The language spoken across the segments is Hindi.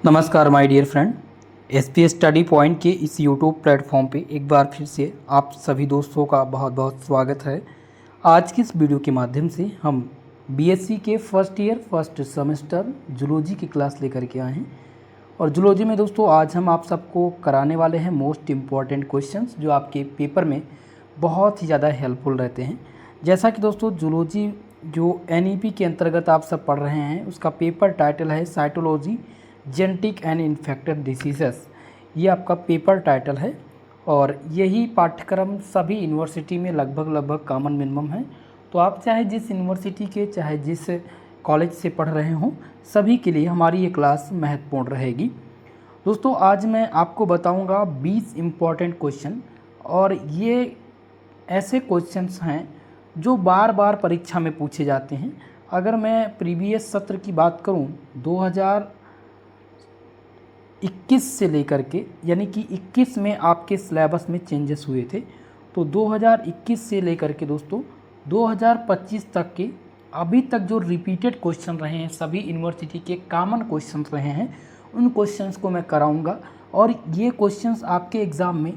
नमस्कार my dear friend. SPS study point के इस यूट्यूब प्लेटफॉर्म पे एक बार फिर से आप सभी दोस्तों का बहुत बहुत स्वागत है। आज की इस वीडियो के माध्यम से हम बीएससी के first year first semester zoology की क्लास लेकर के आए हैं। और जूलॉजी में दोस्तों आज हम आप सबको कराने वाले हैं मोस्ट इम्पॉर्टेंट क्वेश्चंस जो आपके पेपर में बहुत ही ज़्यादा हेल्पफुल रहते हैं। जैसा कि दोस्तों जूलॉजी जो एनईपी के अंतर्गत आप सब पढ़ रहे हैं उसका पेपर टाइटल है cytology genetic and infected diseases. ये आपका पेपर टाइटल है और यही पाठ्यक्रम सभी यूनिवर्सिटी में लगभग कॉमन मिनिमम है। तो आप चाहे जिस यूनिवर्सिटी के चाहे जिस कॉलेज से पढ़ रहे हों सभी के लिए हमारी ये क्लास महत्वपूर्ण रहेगी। दोस्तों आज मैं आपको बताऊंगा 20 इम्पॉर्टेंट क्वेश्चन और ये ऐसे क्वेश्चंस हैं जो बार बार परीक्षा में पूछे जाते हैं। अगर मैं प्रीवियस सत्र की बात करूं 2021 से लेकर के यानी कि 21 में आपके सिलेबस में चेंजेस हुए थे, तो 2021 से लेकर के दोस्तों 2025 तक के अभी तक जो रिपीटेड क्वेश्चन रहे हैं सभी यूनिवर्सिटी के कॉमन क्वेश्चंस रहे हैं उन क्वेश्चंस को मैं कराऊंगा। और ये क्वेश्चंस आपके एग्ज़ाम में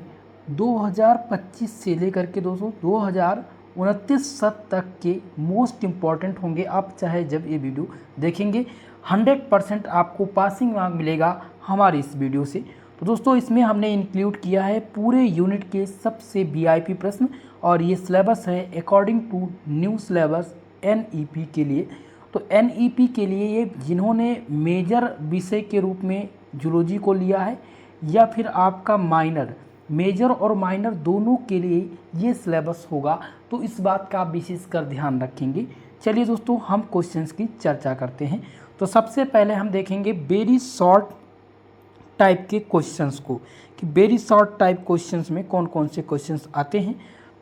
2025 से लेकर के दोस्तों 2029 तक के मोस्ट इम्पॉर्टेंट होंगे। आप चाहे जब ये वीडियो देखेंगे 100% आपको पासिंग मार्क मिलेगा हमारी इस वीडियो से। तो दोस्तों इसमें हमने इंक्लूड किया है पूरे यूनिट के सबसे वीआईपी प्रश्न और ये सिलेबस है according to new syllabus NEP के लिए। तो एनईपी के लिए ये जिन्होंने मेजर विषय के रूप में जूलॉजी को लिया है या फिर आपका माइनर, मेजर और माइनर दोनों के लिए ये सिलेबस होगा, तो इस बात का आप विशेष कर ध्यान रखेंगे। चलिए दोस्तों हम क्वेश्चंस की चर्चा करते हैं। तो सबसे पहले हम देखेंगे वेरी शॉर्ट टाइप के क्वेश्चंस को कि वेरी शॉर्ट टाइप क्वेश्चंस में कौन कौन से क्वेश्चंस आते हैं।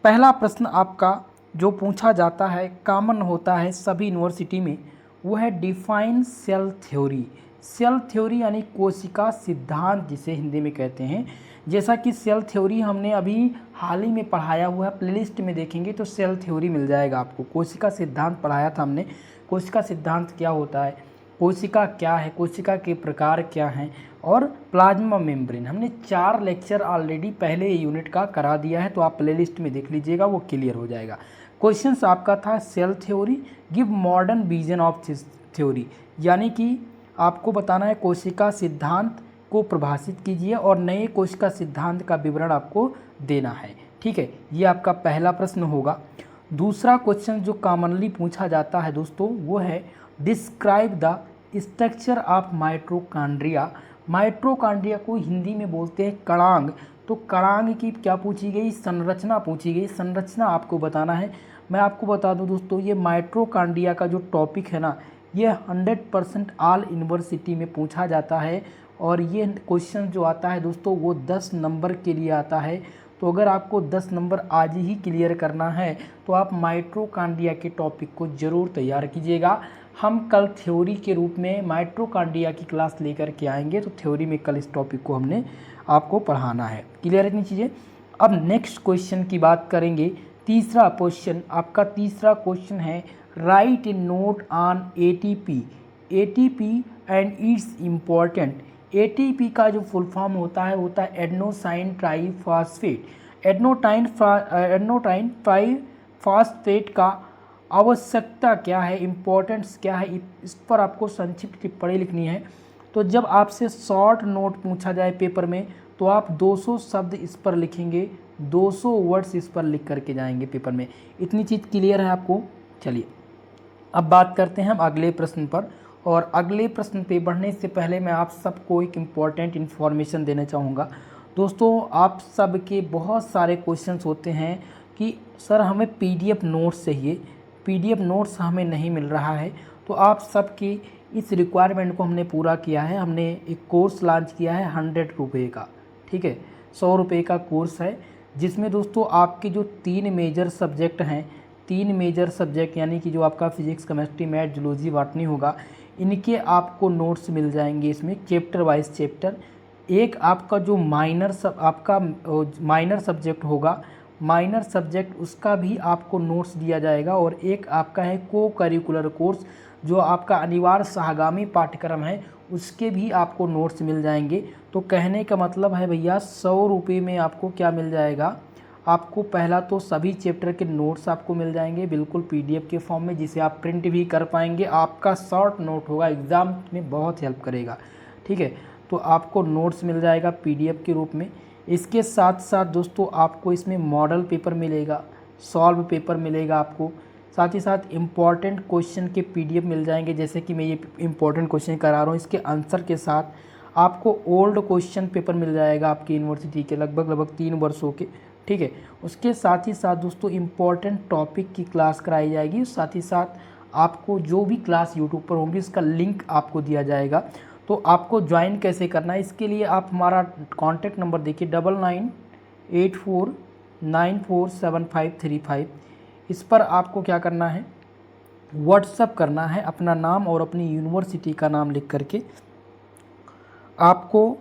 पहला प्रश्न आपका जो पूछा जाता है कॉमन होता है सभी यूनिवर्सिटी में, वो है define cell theory. Cell theory यानी कोशिका सिद्धांत जिसे हिंदी में कहते हैं। जैसा कि सेल थ्योरी हमने अभी हाल ही में पढ़ाया हुआ है, प्लेलिस्ट में देखेंगे तो सेल थ्योरी मिल जाएगा आपको। कोशिका सिद्धांत पढ़ाया था हमने। कोशिका सिद्धांत क्या होता है, कोशिका क्या है, कोशिका के प्रकार क्या हैं, और प्लाज्मा मेम्ब्रेन हमने 4 लेक्चर ऑलरेडी पहले यूनिट का करा दिया है, तो आप प्लेलिस्ट में देख लीजिएगा, वो क्लियर हो जाएगा। क्वेश्चंस आपका था cell theory, give modern vision of theory, यानी कि आपको बताना है कोशिका सिद्धांत को परिभाषित कीजिए और नए कोशिका सिद्धांत का विवरण आपको देना है। ठीक है, ये आपका पहला प्रश्न होगा। दूसरा क्वेश्चन जो कॉमनली पूछा जाता है दोस्तों वो है describe the structure of mitochondria. Mitochondria को हिंदी में बोलते हैं कणांग। तो कणांग की क्या पूछी गई, संरचना पूछी गई। संरचना आपको बताना है। मैं आपको बता दूं दोस्तों ये माइटोकॉन्ड्रिया का जो टॉपिक है ना ये 100% ऑल यूनिवर्सिटी में पूछा जाता है और ये क्वेश्चन जो आता है दोस्तों वो 10 नंबर के लिए आता है। तो अगर आपको 10 नंबर आज ही क्लियर करना है तो आप माइटोकॉन्ड्रिया के टॉपिक को ज़रूर तैयार कीजिएगा। हम कल थ्योरी के रूप में माइटोकॉन्ड्रिया की क्लास लेकर के आएंगे, तो थ्योरी में कल इस टॉपिक को हमने आपको पढ़ाना है। क्लियर इतनी चीज़ें। अब नेक्स्ट क्वेश्चन की बात करेंगे। तीसरा क्वेश्चन आपका तीसरा क्वेश्चन है right A note on ATP. ATP and it's important. ATP का जो फुल फॉर्म होता है एडेनोसाइन ट्राईफॉस्फेट। एडेनोसाइन ट्राईफॉस्फेट का आवश्यकता क्या है, इम्पोर्टेंस क्या है, इस पर आपको संक्षिप्त टिप्पणी लिखनी है। तो जब आपसे शॉर्ट नोट पूछा जाए पेपर में तो आप 200 शब्द इस पर लिखेंगे, 200 वर्ड्स इस पर लिख करके जाएंगे पेपर में। इतनी चीज़ क्लियर है आपको। चलिए अब बात करते हैं हम अगले प्रश्न पर। और अगले प्रश्न पे बढ़ने से पहले मैं आप सबको एक इम्पॉर्टेंट इन्फॉर्मेशन देना चाहूँगा। दोस्तों आप सबके बहुत सारे क्वेश्चंस होते हैं कि सर हमें पीडीएफ नोट्स चाहिए, पीडीएफ नोट्स हमें नहीं मिल रहा है। तो आप सबकी इस रिक्वायरमेंट को हमने पूरा किया है। हमने एक कोर्स लॉन्च किया है 100 रुपये का। ठीक है, 100 रुपये का कोर्स है जिसमें दोस्तों आपके जो 3 मेजर सब्जेक्ट हैं, 3 मेजर सब्जेक्ट यानी कि जो आपका physics chemistry math zoology botany होगा, इनके आपको नोट्स मिल जाएंगे इसमें चैप्टर वाइज चैप्टर। एक आपका जो माइनर सब्जेक्ट होगा, माइनर सब्जेक्ट उसका भी आपको नोट्स दिया जाएगा। और एक आपका है को करिकुलर कोर्स जो आपका अनिवार्य सहगामी पाठ्यक्रम है उसके भी आपको नोट्स मिल जाएंगे। तो कहने का मतलब है भैया 100 रुपये में आपको क्या मिल जाएगा, आपको पहला तो सभी चैप्टर के नोट्स आपको मिल जाएंगे बिल्कुल पीडीएफ के फॉर्म में, जिसे आप प्रिंट भी कर पाएंगे। आपका शॉर्ट नोट होगा, एग्ज़ाम में बहुत हेल्प करेगा, ठीक है। तो आपको नोट्स मिल जाएगा पीडीएफ के रूप में। इसके साथ साथ दोस्तों आपको इसमें मॉडल पेपर मिलेगा, सॉल्व पेपर मिलेगा आपको, साथ ही साथ इम्पॉर्टेंट क्वेश्चन के पीडीएफ मिल जाएंगे। जैसे कि मैं ये इम्पॉर्टेंट क्वेश्चन करा रहा हूँ, इसके आंसर के साथ आपको ओल्ड क्वेश्चन पेपर मिल जाएगा आपकी यूनिवर्सिटी के लगभग 3 वर्षों के, ठीक है। उसके साथ ही साथ दोस्तों इम्पॉर्टेंट टॉपिक की क्लास कराई जाएगी, साथ ही साथ आपको जो भी क्लास यूट्यूब पर होंगी इसका लिंक आपको दिया जाएगा। तो आपको ज्वाइन कैसे करना है, इसके लिए आप हमारा कॉन्टैक्ट नंबर देखिए 9984947535। इस पर आपको क्या करना है, व्हाट्सअप करना है अपना नाम और अपनी यूनिवर्सिटी का नाम लिख करके। आपको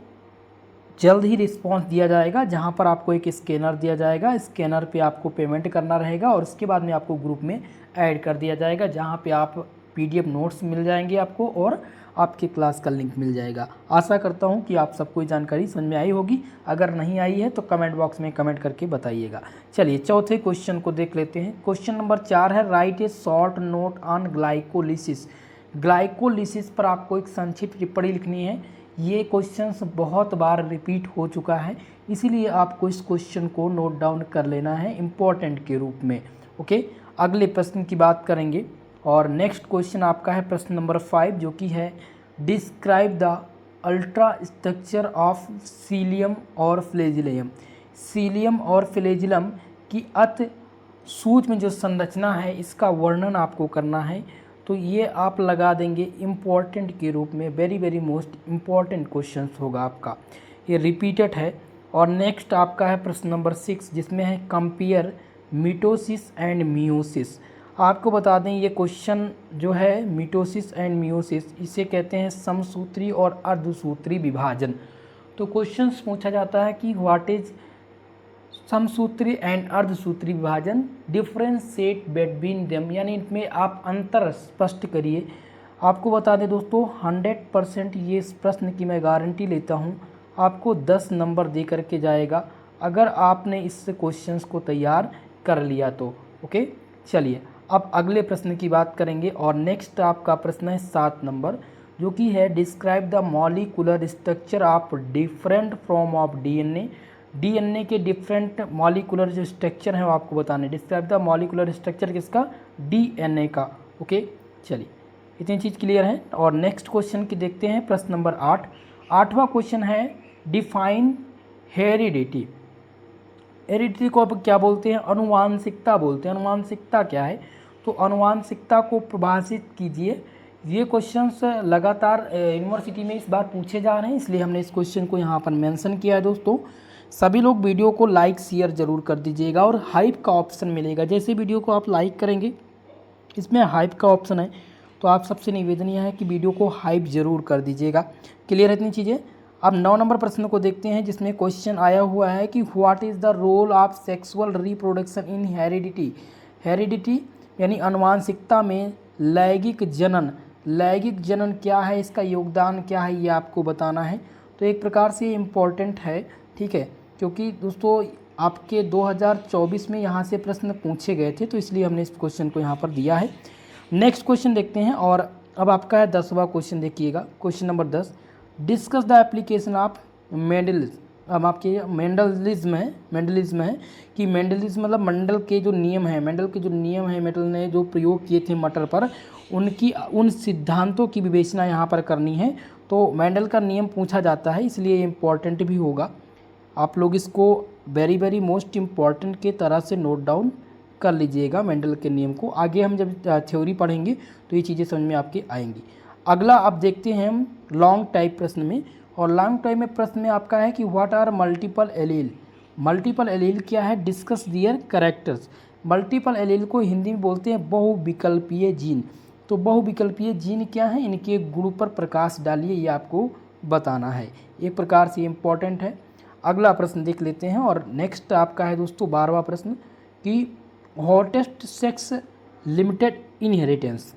जल्द ही रिस्पांस दिया जाएगा, जहां पर आपको एक स्कैनर दिया जाएगा, स्कैनर पे आपको पेमेंट करना रहेगा और उसके बाद में आपको ग्रुप में ऐड कर दिया जाएगा, जहां पे आप पीडीएफ नोट्स मिल जाएंगे आपको और आपके क्लास का लिंक मिल जाएगा। आशा करता हूं कि आप सबको जानकारी समझ में आई होगी। अगर नहीं आई है तो कमेंट बॉक्स में कमेंट करके बताइएगा। चलिए चौथे क्वेश्चन को देख लेते हैं। क्वेश्चन नंबर 4 है, right A short note on glycolysis. Glycolysis पर आपको एक संक्षिप्त टिप्पणी लिखनी है। ये क्वेश्चन बहुत बार रिपीट हो चुका है, इसीलिए आपको इस क्वेश्चन को नोट डाउन कर लेना है इम्पोर्टेंट के रूप में। ओके, अगले प्रश्न की बात करेंगे और नेक्स्ट क्वेश्चन आपका है प्रश्न नंबर 5, जो कि है describe the ultra structure of cilium और फ्लैजिलम। सीलियम और फ्लैजिलम की अति सूक्ष्म जो संरचना है इसका वर्णन आपको करना है। तो ये आप लगा देंगे इम्पॉर्टेंट के रूप में, वेरी मोस्ट इम्पॉर्टेंट क्वेश्चन होगा आपका, ये रिपीटेड है। और नेक्स्ट आपका है प्रश्न नंबर 6, जिसमें है कंपेयर मिटोसिस एंड मियोसिस। आपको बता दें ये क्वेश्चन जो है मिटोसिस एंड मियोसिस, इसे कहते हैं समसूत्री और अर्धसूत्री विभाजन। तो क्वेश्चंस पूछा जाता है कि व्हाट इज समसूत्री एंड अर्धसूत्री विभाजन, डिफरेंशिएट बिटवीन देम, यानी इनमें आप अंतर स्पष्ट करिए। आपको बता दें दोस्तों 100% ये इस प्रश्न की मैं गारंटी लेता हूँ आपको 10 नंबर दे करके जाएगा अगर आपने इस क्वेश्चंस को तैयार कर लिया तो। ओके, चलिए अब अगले प्रश्न की बात करेंगे और नेक्स्ट आपका प्रश्न है 7 नंबर, जो कि है describe the molecular structure of different form of DNA. DNA के डिफरेंट मॉलिक्यूलर जो स्ट्रक्चर है वो आपको बताने। डिस्क्राइब द मॉलिक्यूलर स्ट्रक्चर किसका, डीएनए का। ओके, चलिए इतनी चीज़ क्लियर है। और नेक्स्ट क्वेश्चन की देखते हैं प्रश्न नंबर 8। 8वां क्वेश्चन है डिफाइन हेरिडिटी। हेरिडिटी को अब क्या बोलते हैं, अनुवांशिकता बोलते हैं। अनुवांशिकता क्या है, तो अनुवांशिकता को परिभाषित कीजिए। ये क्वेश्चंस लगातार यूनिवर्सिटी में इस बार पूछे जा रहे हैं, इसलिए हमने इस क्वेश्चन को यहाँ पर मेंशन किया है। दोस्तों सभी लोग वीडियो को लाइक शेयर ज़रूर कर दीजिएगा और हाइप का ऑप्शन मिलेगा। जैसे वीडियो को आप लाइक करेंगे इसमें हाइप का ऑप्शन है, तो आप सबसे निवेदन यह है कि वीडियो को हाइप ज़रूर कर दीजिएगा। क्लियर है इतनी चीज़ें। अब 9 नंबर प्रश्न को देखते हैं, जिसमें क्वेश्चन आया हुआ है कि what is the role of sexual reproduction in heredity. Heredity यानी अनुवांशिकता में लैंगिक जनन, लैंगिक जनन क्या है, इसका योगदान क्या है, ये आपको बताना है। तो एक प्रकार से ये इम्पॉर्टेंट है, ठीक है, क्योंकि दोस्तों आपके 2024 में यहाँ से प्रश्न पूछे गए थे, तो इसलिए हमने इस क्वेश्चन को यहाँ पर दिया है। नेक्स्ट क्वेश्चन देखते हैं और अब आपका है 10वां क्वेश्चन, देखिएगा question number 10, discuss the application of Mendelism. अब आपके मेंडलिज्म है कि मेंडलिज्म मतलब मंडल के जो नियम हैं, मेंडल के जो नियम हैं, मेंडल ने जो प्रयोग किए थे मटर पर, उन सिद्धांतों की विवेचना यहाँ पर करनी है। तो मेंडल का नियम पूछा जाता है, इसलिए इम्पॉर्टेंट भी होगा। आप लोग इसको वेरी मोस्ट इम्पॉर्टेंट के तरह से नोट डाउन कर लीजिएगा मेंडल के नियम को। आगे हम जब थ्योरी पढ़ेंगे तो ये चीज़ें समझ में आपके आएंगी। अगला अब देखते हैं हम लॉन्ग टाइप प्रश्न में, और लॉन्ग टाइप में प्रश्न में आपका है कि what are multiple allele. Multiple allele क्या है, discuss their characters. Multiple allele को हिंदी में बोलते हैं बहुविकल्पीय जीन। तो बहुविकल्पीय जीन क्या है, इनके गुण पर प्रकाश डालिए, ये आपको बताना है। एक प्रकार से इम्पॉर्टेंट है। अगला प्रश्न देख लेते हैं और नेक्स्ट आपका है दोस्तों 12वां प्रश्न कि हॉटेस्ट सेक्स लिमिटेड इनहेरिटेंस।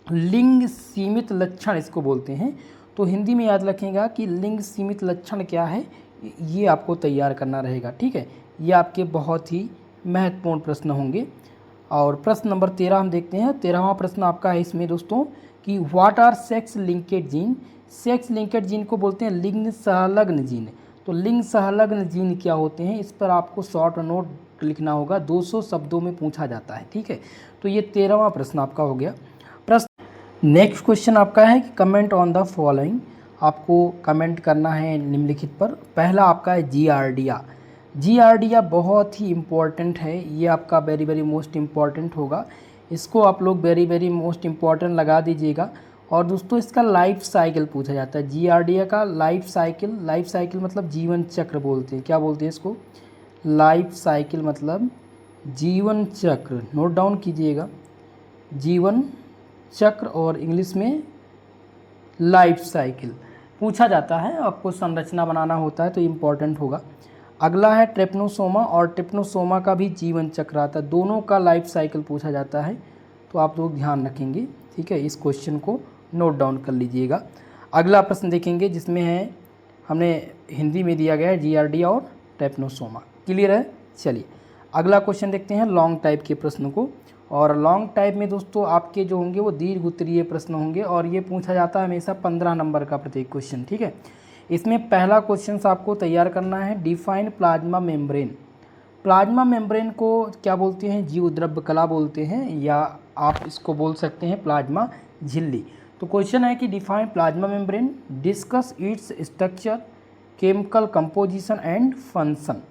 लिंग सीमित लक्षण इसको बोलते हैं। तो हिंदी में याद रखिएगा कि लिंग सीमित लक्षण क्या है, ये आपको तैयार करना रहेगा, ठीक है। ये आपके बहुत ही महत्वपूर्ण प्रश्न होंगे। और प्रश्न नंबर 13 हम देखते हैं। 13वां प्रश्न आपका है इसमें दोस्तों कि what are sex linked gene. Sex linked gene को बोलते हैं लिंग संलग्न जीन। तो लिंग संलग्न जीन क्या होते हैं, इस पर आपको शॉर्ट नोट लिखना होगा, 200 शब्दों में पूछा जाता है, ठीक है। तो ये 13वां प्रश्न आपका हो गया। प्रश्न नेक्स्ट क्वेश्चन आपका है कि कमेंट ऑन द फॉलोइंग। आपको कमेंट करना है निम्नलिखित पर। पहला आपका है जियार्डिया। जियार्डिया बहुत ही इम्पॉर्टेंट है, ये आपका वेरी वेरी मोस्ट इम्पॉर्टेंट होगा, इसको आप लोग वेरी वेरी मोस्ट इम्पॉर्टेंट लगा दीजिएगा। और दोस्तों इसका लाइफ साइकिल पूछा जाता है, जियार्डिया का लाइफ साइकिल मतलब जीवन चक्र बोलते हैं। क्या बोलते हैं इसको, लाइफ साइकिल मतलब जीवन चक्र, नोट डाउन कीजिएगा, जीवन चक्र और इंग्लिश में लाइफ साइकिल पूछा जाता है। आपको संरचना बनाना होता है तो इम्पॉर्टेंट होगा। अगला है ट्रिप्नोसोमा, और ट्रिप्नोसोमा का भी जीवन चक्र आता है, दोनों का लाइफ साइकिल पूछा जाता है, तो आप लोग ध्यान रखेंगे, ठीक है। इस क्वेश्चन को नोट डाउन कर लीजिएगा। अगला प्रश्न देखेंगे जिसमें है, हमने हिंदी में दिया गया है जियार्डिया और ट्रिप्नोसोमा, क्लियर है। चलिए अगला क्वेश्चन देखते हैं लॉन्ग टाइप के प्रश्न को। और लॉन्ग टाइप में दोस्तों आपके जो होंगे वो दीर्घ उत्तरीय प्रश्न होंगे, और ये पूछा जाता है हमेशा 15 नंबर का प्रत्येक क्वेश्चन, ठीक है। इसमें पहला क्वेश्चन आपको तैयार करना है, define plasma membrane. Plasma membrane को क्या बोलते हैं, जीवद्रव्य कला बोलते हैं, या आप इसको बोल सकते हैं प्लाज्मा झिल्ली। तो क्वेश्चन है कि define plasma membrane, discuss its structure, chemical composition and function,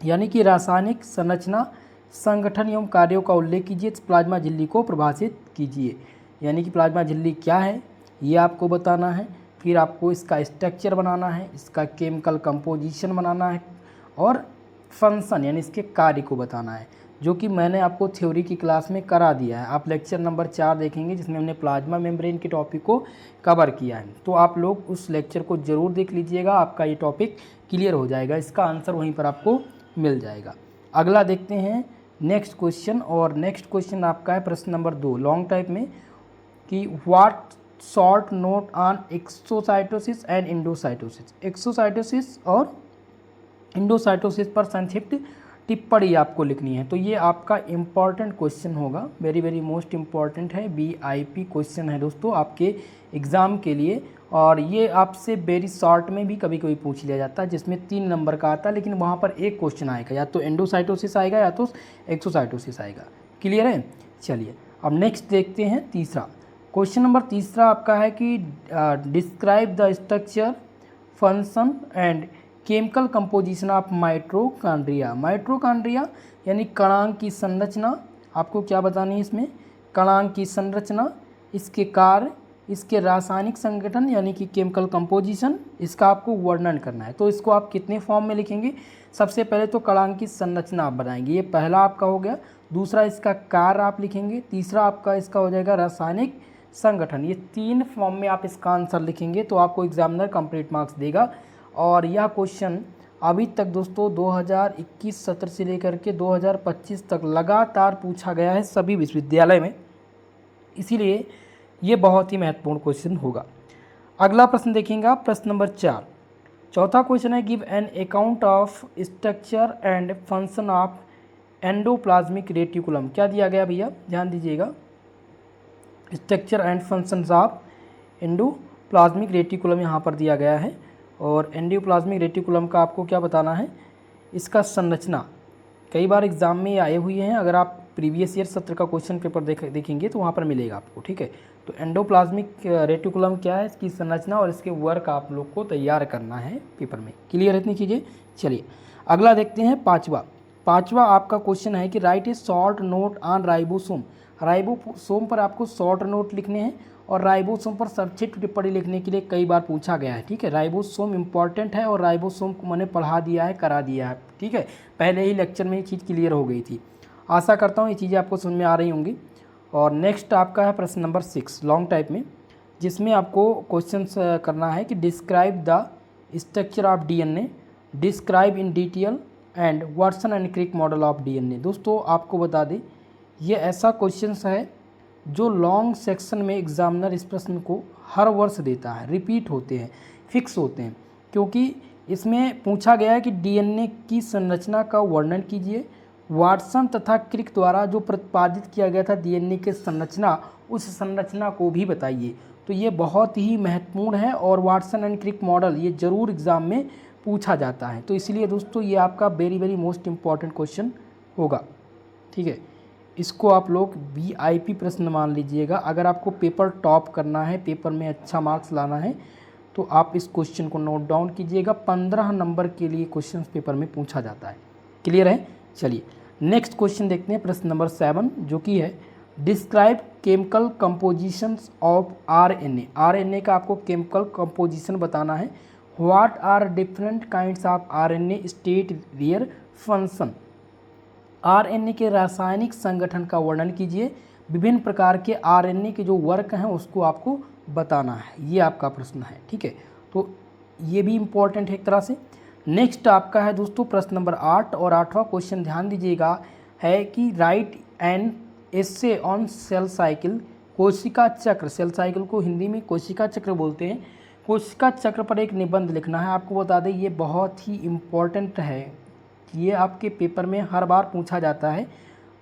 यानी कि रासायनिक संरचना, संगठन एवं कार्यों का उल्लेख कीजिए, प्लाज्मा झिल्ली को परिभाषित कीजिए। यानी कि प्लाज्मा झिल्ली क्या है ये आपको बताना है, फिर आपको इसका स्ट्रक्चर बनाना है, इसका केमिकल कंपोजिशन बनाना है, और फंक्शन यानी इसके कार्य को बताना है, जो कि मैंने आपको थ्योरी की क्लास में करा दिया है। आप लेक्चर नंबर 4 देखेंगे जिसमें हमने प्लाज्मा मेम्ब्रेन के टॉपिक को कवर किया है, तो आप लोग उस लेक्चर को ज़रूर देख लीजिएगा, आपका ये टॉपिक क्लियर हो जाएगा, इसका आंसर वहीं पर आपको मिल जाएगा। अगला देखते हैं नेक्स्ट क्वेश्चन, और नेक्स्ट क्वेश्चन आपका है प्रश्न नंबर 2 लॉन्ग टाइप में कि what short note on exocytosis and endocytosis. Exocytosis और इंडोसाइटोसिस पर संक्षिप्त टिप्पणी आपको लिखनी है। तो ये आपका इम्पॉर्टेंट क्वेश्चन होगा, वेरी वेरी मोस्ट इम्पॉर्टेंट है, VIP क्वेश्चन है दोस्तों आपके एग्ज़ाम के लिए। और ये आपसे वेरी शॉर्ट में भी कभी कभी पूछ लिया जाता है, जिसमें 3 नंबर का आता है, लेकिन वहाँ पर एक क्वेश्चन आएगा, या तो एंडोसाइटोसिस आएगा या तो एक्सोसाइटोसिस आएगा, क्लियर है। चलिए अब नेक्स्ट देखते हैं तीसरा क्वेश्चन नंबर। तीसरा आपका है कि describe the structure, function and chemical composition of mitochondria. Mitochondria यानी कणांक की संरचना, आपको क्या बतानी है इसमें, कणांक की संरचना, इसके कार्य, इसके रासायनिक संगठन यानी कि केमिकल कंपोजिशन, इसका आपको वर्णन करना है। तो इसको आप कितने फॉर्म में लिखेंगे, सबसे पहले तो कणांक की संरचना आप बनाएंगे, ये पहला आपका हो गया। दूसरा इसका कार्य आप लिखेंगे, तीसरा आपका इसका हो जाएगा रासायनिक संगठन। ये 3 फॉर्म में आप इसका आंसर लिखेंगे तो आपको एग्जामिनर कंप्लीट मार्क्स देगा। और यह क्वेश्चन अभी तक दोस्तों 2021 सत्र से लेकर के 2025 तक लगातार पूछा गया है सभी विश्वविद्यालय में, इसीलिए ये बहुत ही महत्वपूर्ण क्वेश्चन होगा। अगला प्रश्न देखेंगे आप, प्रश्न नंबर 4। चौथा क्वेश्चन है give an account of structure and function of endoplasmic reticulum. क्या दिया गया भैया, ध्यान दीजिएगा, structure and functions of endoplasmic reticulum यहाँ पर दिया गया है। और एंडोप्लाज्मिक रेटिकुलम का आपको क्या बताना है, इसका संरचना कई बार एग्जाम में आए हुए हैं, अगर आप प्रीवियस ईयर सत्र का क्वेश्चन पेपर देखेंगे तो वहाँ पर मिलेगा आपको, ठीक है। तो एंडोप्लाज्मिक रेटिकुलम क्या है, इसकी संरचना और इसके वर्क आप लोग को तैयार करना है पेपर में, क्लियर है इतनी चीज़ें। चलिए अगला देखते हैं पाँचवा आपका क्वेश्चन है कि right A short note on ribosome. Ribosome पर आपको शॉर्ट नोट लिखने हैं, और राइबोसोम पर संक्षिप्त टिप्पणी लिखने के लिए कई बार पूछा गया है, ठीक है। राइबोसोम इंपॉर्टेंट है, और राइबोसोम को मैंने पढ़ा दिया है, करा दिया है, ठीक है, पहले ही लेक्चर में ये चीज़ क्लियर हो गई थी। आशा करता हूँ ये चीज़ें आपको समझ में आ रही होंगी। और नेक्स्ट आपका है प्रश्न नंबर 6 लॉन्ग टाइप में, जिसमें आपको क्वेश्चन करना है कि describe the structure of DNA, describe in detail and Watson and Crick model of DNA। दोस्तों आपको बता दें ये ऐसा क्वेश्चन है जो लॉन्ग सेक्शन में एग्जामिनर इस प्रश्न को हर वर्ष देता है, रिपीट होते हैं, फिक्स होते हैं, क्योंकि इसमें पूछा गया है कि डीएनए की संरचना का वर्णन कीजिए। वाटसन तथा क्रिक द्वारा जो प्रतिपादित किया गया था डीएनए की संरचना, उस संरचना को भी बताइए। तो ये बहुत ही महत्वपूर्ण है और वाटसन एंड क्रिक मॉडल ये ज़रूर एग्ज़ाम में पूछा जाता है। तो इसलिए दोस्तों ये आपका वेरी मोस्ट इम्पॉर्टेंट क्वेश्चन होगा, ठीक है। इसको आप लोग वीआईपी प्रश्न मान लीजिएगा। अगर आपको पेपर टॉप करना है, पेपर में अच्छा मार्क्स लाना है, तो आप इस क्वेश्चन को नोट डाउन कीजिएगा। 15 नंबर के लिए क्वेश्चन पेपर में पूछा जाता है। क्लियर है? चलिए नेक्स्ट क्वेश्चन देखते हैं, प्रश्न नंबर 7, जो कि है describe chemical compositions of RNA. RNA का आपको केमिकल कंपोजिशन बताना है। What are different kinds of RNA state their function. RNA के रासायनिक संगठन का वर्णन कीजिए। विभिन्न प्रकार के आरएनए के जो वर्क हैं उसको आपको बताना है। ये आपका प्रश्न है, ठीक है। तो ये भी इम्पोर्टेंट है एक तरह से। नेक्स्ट आपका है दोस्तों प्रश्न नंबर 8 और 8वां क्वेश्चन ध्यान दीजिएगा, है कि right and essay on sale cycle. कोशिका चक्र, सेल साइकिल को हिंदी में कोशिका चक्र बोलते हैं। कोशिका चक्र पर एक निबंध लिखना है। आपको बता दें ये बहुत ही इम्पोर्टेंट है, ये आपके पेपर में हर बार पूछा जाता है।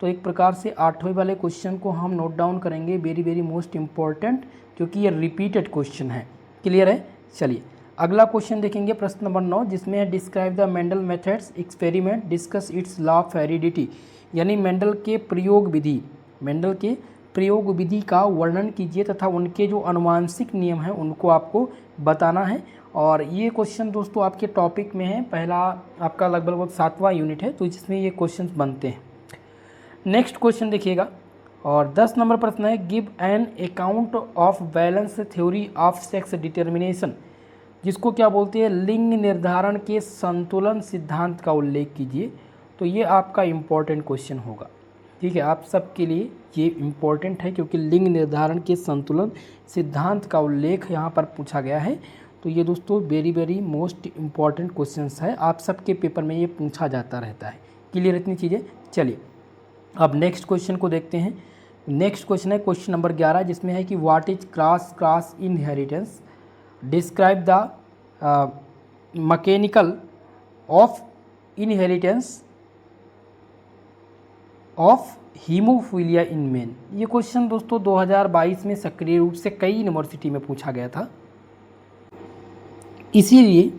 तो एक प्रकार से 8वें वाले क्वेश्चन को हम नोट डाउन करेंगे, वेरी मोस्ट इम्पॉर्टेंट, क्योंकि ये रिपीटेड क्वेश्चन है। क्लियर है? चलिए अगला क्वेश्चन देखेंगे, प्रश्न नंबर 9, जिसमें है describe the Mendel methods experiment discuss it's law of heredity. यानी मेंडल के प्रयोग विधि, मेंडल के प्रयोग विधि का वर्णन कीजिए तथा उनके जो अनुवांशिक नियम हैं उनको आपको बताना है। और ये क्वेश्चन दोस्तों आपके टॉपिक में है, पहला आपका लगभग 7वां यूनिट है, तो जिसमें ये क्वेश्चन बनते हैं। नेक्स्ट क्वेश्चन देखिएगा, और 10 नंबर प्रश्न है give an account of balance theory of sex determination, जिसको क्या बोलते हैं, लिंग निर्धारण के संतुलन सिद्धांत का उल्लेख कीजिए। तो ये आपका इम्पोर्टेंट क्वेश्चन होगा, ठीक है। आप सबके लिए ये इम्पोर्टेंट है, क्योंकि लिंग निर्धारण के संतुलन सिद्धांत का उल्लेख यहाँ पर पूछा गया है। तो ये दोस्तों वेरी मोस्ट इम्पॉर्टेंट क्वेश्चंस है, आप सबके पेपर में ये पूछा जाता रहता है। क्लियर इतनी चीज़ें? चलिए अब नेक्स्ट क्वेश्चन को देखते हैं। नेक्स्ट क्वेश्चन है क्वेश्चन नंबर 11, जिसमें है कि what is cross inheritance. Describe the mechanical of inheritance of haemophilia in main. ये क्वेश्चन दोस्तों 2022 में सक्रिय रूप से कई यूनिवर्सिटी में पूछा गया था, इसीलिए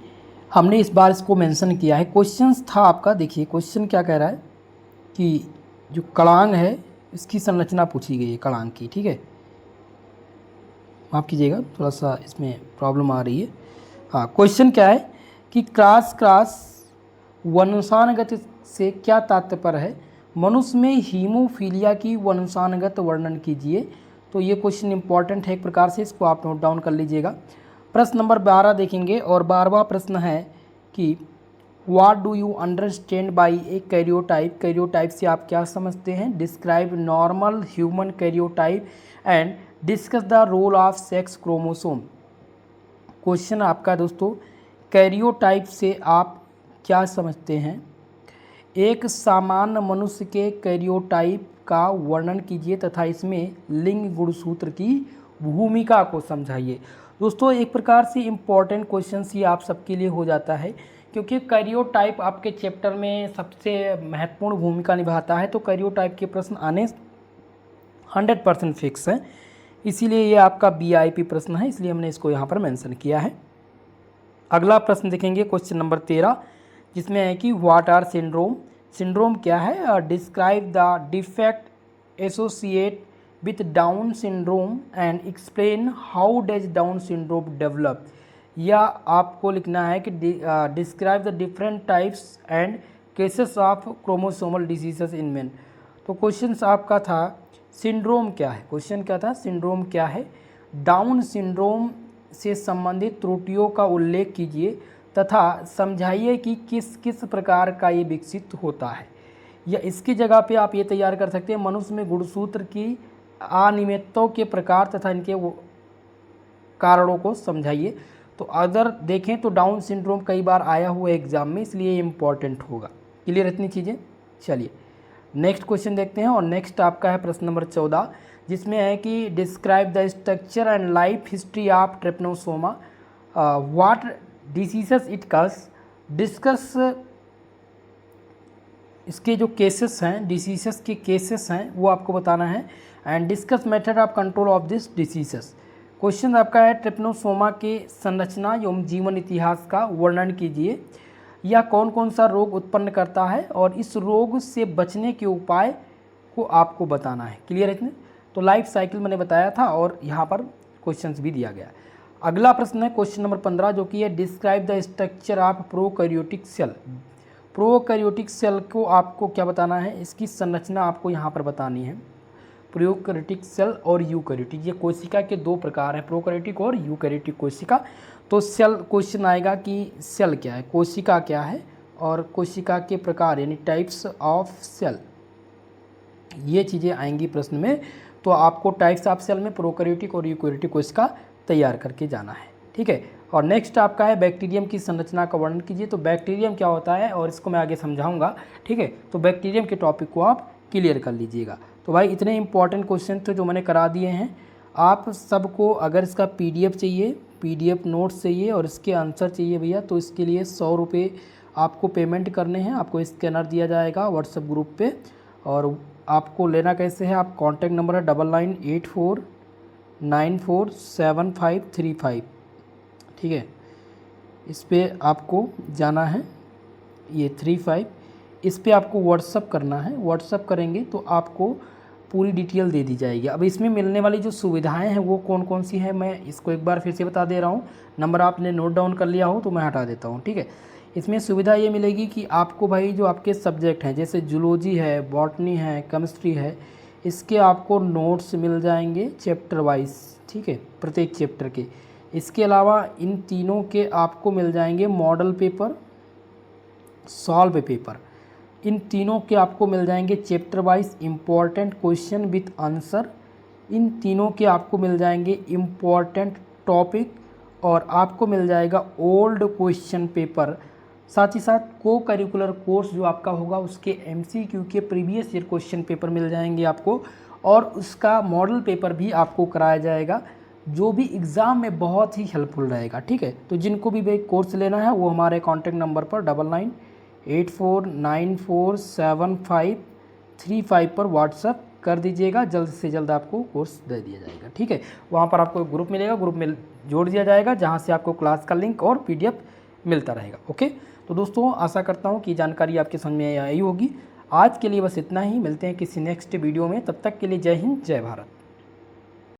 हमने इस बार इसको मेंशन किया है। क्वेश्चंस था आपका, देखिए क्वेश्चन क्या कह रहा है कि जो कड़ांग है इसकी संरचना पूछी गई है, कड़ांग की, ठीक है। माफ़ कीजिएगा थोड़ा सा इसमें प्रॉब्लम आ रही है। हाँ, क्वेश्चन क्या है कि क्रॉस वंशानुगत से क्या तात्पर्य है, मनुष्य में हीमोफीलिया की वंशानुगत वर्णन कीजिए। तो ये क्वेश्चन इंपॉर्टेंट है एक प्रकार से, इसको आप नोट डाउन कर लीजिएगा। प्रश्न नंबर 12 देखेंगे, और 12वां प्रश्न है कि what do you understand by a karyotype. Karyotype से आप क्या समझते हैं। Describe normal human karyotype and discuss the role of sex chromosome. Question आपका दोस्तों कैरियोटाइप से आप क्या समझते हैं। एक सामान्य मनुष्य के कैरियोटाइप का वर्णन कीजिए तथा इसमें लिंग गुणसूत्र की भूमिका को समझाइए। दोस्तों एक प्रकार से इम्पॉर्टेंट क्वेश्चन ही आप सबके लिए हो जाता है, क्योंकि कैरियोटाइप आपके चैप्टर में सबसे महत्वपूर्ण भूमिका निभाता है। तो कैरियोटाइप के प्रश्न आने 100% फिक्स है, इसीलिए ये आपका वीआईपी प्रश्न है, इसलिए हमने इसको यहाँ पर मेंशन किया है। अगला प्रश्न देखेंगे क्वेश्चन नंबर 13, जिसमें है कि व्हाट आर सिंड्रोम। सिंड्रोम क्या है। Describe the defect associate with down syndrome and explain how does down syndrome develop. या आपको लिखना है कि describe the different types and cases of chromosomal diseases in main. तो क्वेश्चन आपका था सिंड्रोम क्या है। क्वेश्चन क्या था, सिंड्रोम क्या है। डाउन सिंड्रोम से संबंधित त्रुटियों का उल्लेख कीजिए तथा समझाइए कि किस किस प्रकार का ये विकसित होता है। या इसकी जगह पे आप ये तैयार कर सकते हैं, मनुष्य में गुणसूत्र की अनियमितताओं के प्रकार तथा इनके कारणों को समझाइए। तो अगर देखें तो डाउन सिंड्रोम कई बार आया हुआ है एग्जाम में, इसलिए इम्पॉर्टेंट होगा। क्लियर इतनी चीज़ें? चलिए नेक्स्ट क्वेश्चन देखते हैं, और नेक्स्ट आपका है प्रश्न नंबर 14, जिसमें है कि describe the structure and life history of trypanosoma, what diseases it cause, discuss इसके जो केसेस हैं, डिसीजेस के केसेस हैं वो आपको बताना है, and discuss method of control of this diseases. Question आपका है ट्रिपनोसोमा के संरचना एवं जीवन इतिहास का वर्णन कीजिए, या कौन कौन सा रोग उत्पन्न करता है और इस रोग से बचने के उपाय को आपको बताना है। क्लियर है इतने? तो लाइफ साइकिल मैंने बताया था और यहाँ पर क्वेश्चंस भी दिया गया। अगला प्रश्न है क्वेश्चन नंबर 15 जो कि है describe the structure of prokaryotic cell. Prokaryotic cell को आपको क्या बताना है, इसकी संरचना आपको यहाँ पर बतानी है। प्रोकैरियोटिक सेल और यूकैरियोटिक, ये कोशिका के दो प्रकार हैं, प्रोकैरियोटिक और यूकैरियोटिक कोशिका। तो सेल क्वेश्चन आएगा कि सेल क्या है, कोशिका क्या है, और कोशिका के प्रकार यानी टाइप्स ऑफ सेल, ये चीज़ें आएंगी प्रश्न में। तो आपको टाइप्स ऑफ सेल में प्रोकैरियोटिक और यूकैरियोटिक कोशिका तैयार करके जाना है, ठीक है। और नेक्स्ट आपका है बैक्टीरियम की संरचना का वर्णन कीजिए। तो बैक्टीरियम क्या होता है और इसको मैं आगे समझाऊंगा, ठीक है। तो बैक्टीरियम के टॉपिक को आप क्लियर कर लीजिएगा। तो भाई इतने इंपॉर्टेंट क्वेश्चन थे जो मैंने करा दिए हैं। आप सबको अगर इसका PDF चाहिए, PDF नोट्स चाहिए और इसके आंसर चाहिए भैया, तो इसके लिए 100 रुपये आपको पेमेंट करने हैं। आपको स्कैनर दिया जाएगा व्हाट्सएप ग्रुप पे, और आपको लेना कैसे है, आप कॉन्टैक्ट नंबर है 9984947535, ठीक है। इस पर आपको जाना है, ये 35, इस पर आपको व्हाट्सअप करना है। व्हाट्सअप करेंगे तो आपको पूरी डिटेल दे दी जाएगी। अब इसमें मिलने वाली जो सुविधाएं हैं वो कौन कौन सी हैं, मैं इसको एक बार फिर से बता दे रहा हूँ। नंबर आपने नोट डाउन कर लिया हो तो मैं हटा देता हूँ, ठीक है। इसमें सुविधा ये मिलेगी कि आपको भाई जो आपके सब्जेक्ट हैं जैसे जूलॉजी है, बॉटनी है, केमिस्ट्री है, इसके आपको नोट्स मिल जाएंगे चैप्टर वाइज, ठीक है, प्रत्येक चैप्टर के। इसके अलावा इन तीनों के आपको मिल जाएंगे मॉडल पेपर, सॉल्व पेपर, इन तीनों के आपको मिल जाएंगे chapter wise important question with answer, इन तीनों के आपको मिल जाएंगे इम्पॉर्टेंट टॉपिक, और आपको मिल जाएगा ओल्ड क्वेश्चन पेपर। साथ ही साथ को करिकुलर कोर्स जो आपका होगा उसके MCQ के प्रीवियस ईयर क्वेश्चन पेपर मिल जाएंगे आपको, और उसका मॉडल पेपर भी आपको कराया जाएगा जो भी एग्ज़ाम में बहुत ही हेल्पफुल रहेगा, ठीक है। तो जिनको भी भाई कोर्स लेना है वो हमारे कॉन्टैक्ट नंबर पर 9984947535 पर व्हाट्सअप कर दीजिएगा। जल्द से जल्द आपको कोर्स दे दिया जाएगा, ठीक है। वहाँ पर आपको एक ग्रुप मिलेगा, ग्रुप में जोड़ दिया जाएगा जहाँ से आपको क्लास का लिंक और PDF मिलता रहेगा, ओके। तो दोस्तों आशा करता हूँ कि जानकारी आपके समझ में आई होगी। आज के लिए बस इतना ही, मिलते हैं किसी नेक्स्ट वीडियो में, तब तक के लिए जय हिंद जय भारत।